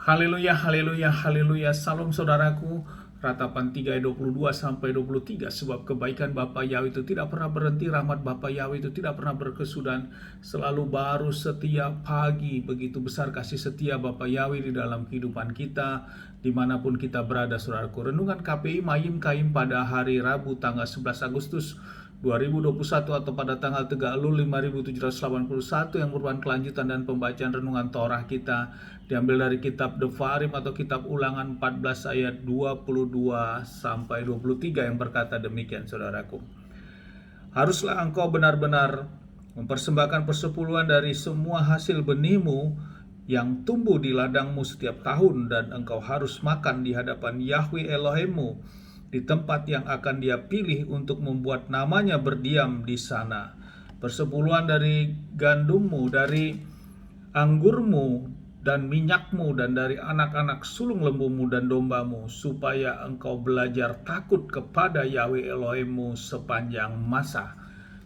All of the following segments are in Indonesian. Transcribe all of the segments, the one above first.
Haleluya, haleluya, haleluya. Salam saudaraku. Ratapan 3 ayat 22 sampai 23. Sebab kebaikan Bapa Yahweh itu tidak pernah berhenti, rahmat Bapa Yahweh itu tidak pernah berkesudahan, selalu baru setiap pagi. Begitu besar kasih setia Bapa Yahweh di dalam kehidupan kita, dimanapun kita berada, saudaraku. Renungan KPI Mayim Kaim pada hari Rabu tanggal 11 Agustus 2021 atau pada tanggal 3 Elul 5781 yang merupakan kelanjutan dan pembacaan renungan Torah kita diambil dari kitab Devarim atau kitab Ulangan 14 ayat 22 sampai 23 yang berkata demikian, saudaraku. Haruslah engkau benar-benar mempersembahkan persepuluhan dari semua hasil benihmu yang tumbuh di ladangmu setiap tahun, dan engkau harus makan di hadapan Yahweh Elohimmu di tempat yang akan Dia pilih untuk membuat namanya berdiam di sana. Persepuluhan dari gandummu, dari anggurmu dan minyakmu, dan dari anak-anak sulung lembumu dan dombamu, supaya engkau belajar takut kepada Yahweh Elohimmu sepanjang masa.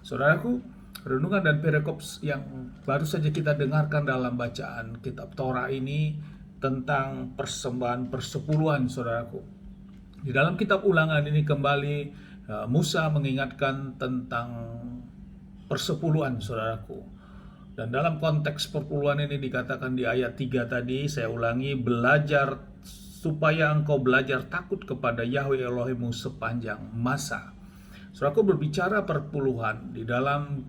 Saudaraku, renungan dan perikop yang baru saja kita dengarkan dalam bacaan kitab Torah ini tentang persembahan persepuluhan, saudaraku. Di dalam kitab Ulangan ini kembali Musa mengingatkan tentang persepuluhan, saudaraku. Dan dalam konteks perpuluhan ini dikatakan di ayat 3 tadi, saya ulangi, belajar supaya engkau belajar takut kepada Yahweh Elohimmu sepanjang masa. Saudaraku, berbicara perpuluhan di dalam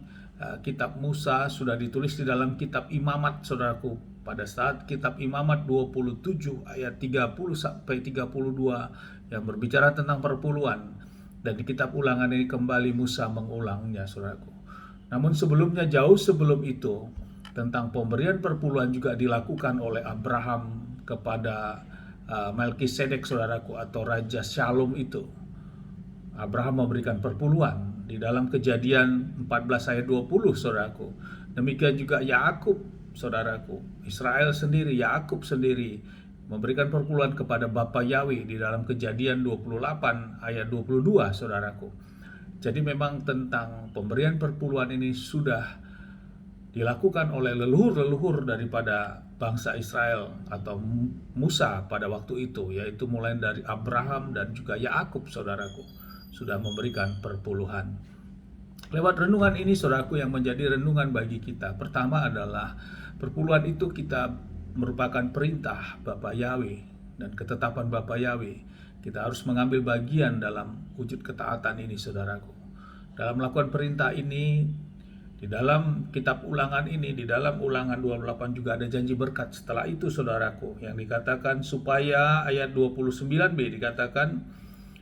kitab Musa sudah ditulis di dalam kitab Imamat, saudaraku. Pada saat kitab Imamat 27 ayat 30 sampai 32 yang berbicara tentang perpuluhan. Dan di kitab Ulangan ini kembali Musa mengulangnya, saudaraku. Namun sebelumnya, jauh sebelum itu, tentang pemberian perpuluhan juga dilakukan oleh Abraham kepada Melkisedek, saudaraku, atau Raja Shalom itu. Abraham memberikan perpuluhan di dalam Kejadian 14 ayat 20, saudaraku. Demikian juga Yakub, saudaraku. Israel sendiri, Yakub sendiri memberikan perpuluhan kepada Bapa Yahweh di dalam Kejadian 28 ayat 22, saudaraku. Jadi memang tentang pemberian perpuluhan ini sudah dilakukan oleh leluhur-leluhur daripada bangsa Israel atau Musa pada waktu itu, yaitu mulai dari Abraham dan juga Yakub, saudaraku, sudah memberikan perpuluhan. Lewat renungan ini, saudaraku, yang menjadi renungan bagi kita, pertama adalah perpuluhan itu kita merupakan perintah Bapa Yahweh dan ketetapan Bapa Yahweh. Kita harus mengambil bagian dalam wujud ketaatan ini, saudaraku. Dalam melakukan perintah ini, di dalam kitab Ulangan ini, di dalam Ulangan 28 juga ada janji berkat. Setelah itu, saudaraku, yang dikatakan supaya ayat 29b dikatakan,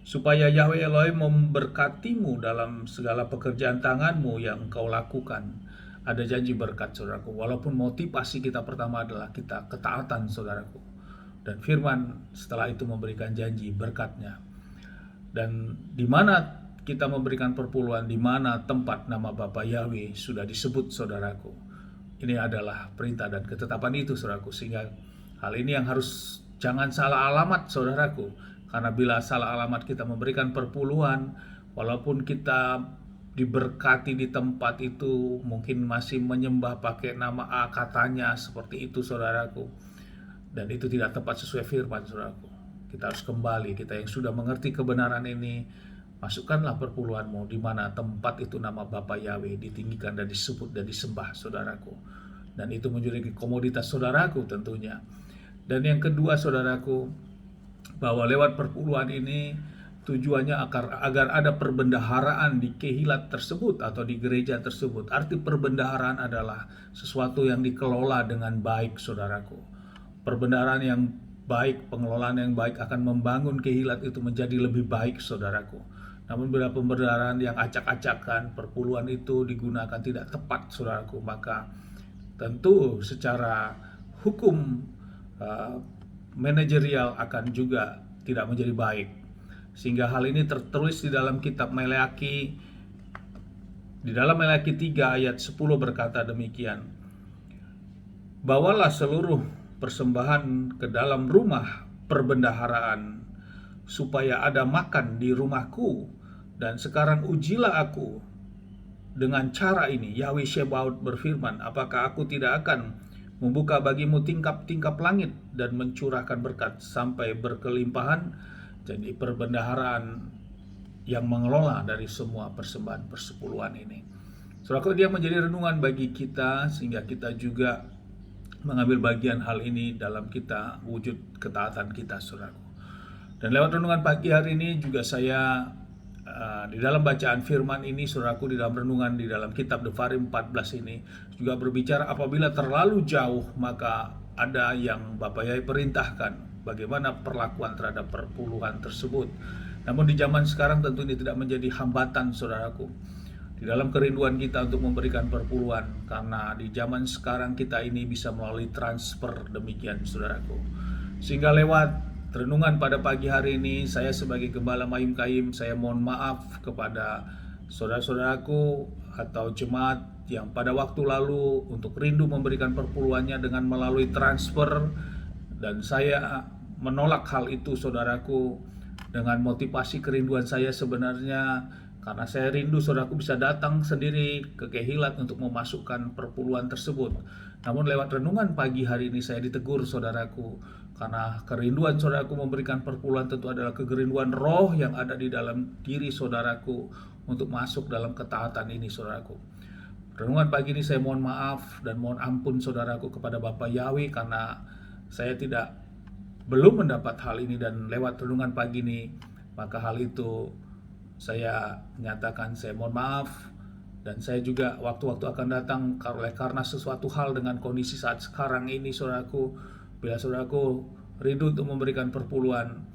supaya Yahweh Elohim memberkatimu dalam segala pekerjaan tanganmu yang kau lakukan. Ada janji berkat, saudaraku. Walaupun motivasi kita pertama adalah kita ketaatan, saudaraku. Dan firman setelah itu memberikan janji berkatnya. Dan di mana kita memberikan perpuluhan, di mana tempat nama Bapa Yahweh sudah disebut, saudaraku. Ini adalah perintah dan ketetapan itu, saudaraku. Sehingga hal ini yang harus jangan salah alamat, saudaraku. Karena bila salah alamat kita memberikan perpuluhan, walaupun kita diberkati di tempat itu, mungkin masih menyembah pakai nama A katanya, seperti itu, saudaraku. Dan itu tidak tepat sesuai firman, saudaraku. Kita harus kembali, kita yang sudah mengerti kebenaran ini, masukkanlah perpuluhanmu di mana tempat itu nama Bapa Yahweh ditinggikan dan disebut dan disembah, saudaraku. Dan itu menjadi komoditas saudaraku tentunya. Dan yang kedua, saudaraku, bahwa lewat perpuluhan ini tujuannya agar ada perbendaharaan di kehilat tersebut atau di gereja tersebut. Arti perbendaharaan adalah sesuatu yang dikelola dengan baik, saudaraku. Perbendaharaan yang baik, pengelolaan yang baik akan membangun kehilat itu menjadi lebih baik, saudaraku. Namun bila pembendaharaan yang acak-acakan, perpuluhan itu digunakan tidak tepat, saudaraku, maka tentu secara hukum manajerial akan juga tidak menjadi baik. Sehingga hal ini tertulis di dalam kitab Meleaki, di dalam Meleaki 3 ayat 10 berkata demikian, bawalah seluruh persembahan ke dalam rumah perbendaharaan, supaya ada makan di rumahku. Dan sekarang ujilah aku dengan cara ini. Yahweh Shebaot berfirman, apakah aku tidak akan membuka bagimu tingkap-tingkap langit dan mencurahkan berkat sampai berkelimpahan. Jadi perbendaharaan yang mengelola dari semua persembahan persepuluhan ini. Saudaraku, dia menjadi renungan bagi kita sehingga kita juga mengambil bagian hal ini dalam kita wujud ketaatan kita, saudaraku. Dan lewat renungan pagi hari ini juga saya di dalam bacaan firman ini, saudaraku, di dalam renungan di dalam kitab Devarim 14 ini juga berbicara apabila terlalu jauh maka ada yang Bapak Yai perintahkan bagaimana perlakuan terhadap perpuluhan tersebut. Namun di zaman sekarang tentu ini tidak menjadi hambatan, saudaraku, di dalam kerinduan kita untuk memberikan perpuluhan, karena di zaman sekarang kita ini bisa melalui transfer, demikian saudaraku. Sehingga lewat renungan pada pagi hari ini, saya sebagai Gembala Mayim Kaim, saya mohon maaf kepada saudara-saudaraku atau jemaat yang pada waktu lalu untuk rindu memberikan perpuluhannya dengan melalui transfer, dan saya menolak hal itu, saudaraku, dengan motivasi kerinduan saya sebenarnya karena saya rindu saudaraku bisa datang sendiri ke Kehilat untuk memasukkan perpuluhan tersebut. Namun lewat renungan pagi hari ini saya ditegur, saudaraku, karena kerinduan saudaraku memberikan perpuluhan tentu adalah kerinduan roh yang ada di dalam diri saudaraku untuk masuk dalam ketaatan ini, saudaraku. Renungan pagi ini saya mohon maaf dan mohon ampun, saudaraku, kepada Bapak Yahweh karena saya belum mendapat hal ini, dan lewat renungan pagi ini maka hal itu saya nyatakan saya mohon maaf. Dan saya juga waktu-waktu akan datang karena sesuatu hal dengan kondisi saat sekarang ini, saudaraku, bila saudaraku rindu untuk memberikan perpuluhan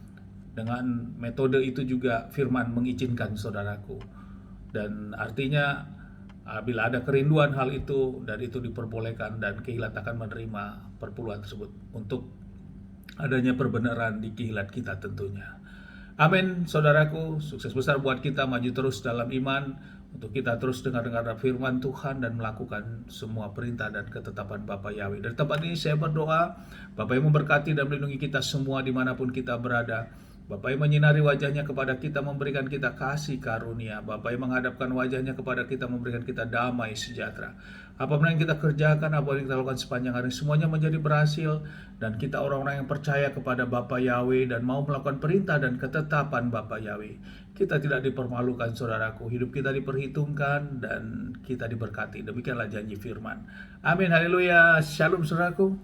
dengan metode itu juga firman mengizinkan, saudaraku. Dan artinya bila ada kerinduan hal itu dan itu diperbolehkan, dan Kehilat akan menerima perpuluhan tersebut untuk adanya perbenaran di Kehilat kita tentunya. Amin, saudaraku. Sukses besar buat kita maju terus dalam iman, untuk kita terus dengar-dengar firman Tuhan dan melakukan semua perintah dan ketetapan Bapa Yahweh. Dari tempat ini saya berdoa, Bapa yang memberkati dan melindungi kita semua dimanapun kita berada. Bapa yang menyinari wajahnya kepada kita, memberikan kita kasih karunia. Bapa yang menghadapkan wajahnya kepada kita, memberikan kita damai sejahtera. Apapun yang kita kerjakan, apa yang kita lakukan sepanjang hari, semuanya menjadi berhasil. Dan kita orang-orang yang percaya kepada Bapa Yahweh dan mau melakukan perintah dan ketetapan Bapa Yahweh. Kita tidak dipermalukan, saudaraku. Hidup kita diperhitungkan dan kita diberkati. Demikianlah janji firman. Amin, haleluya. Shalom, saudaraku.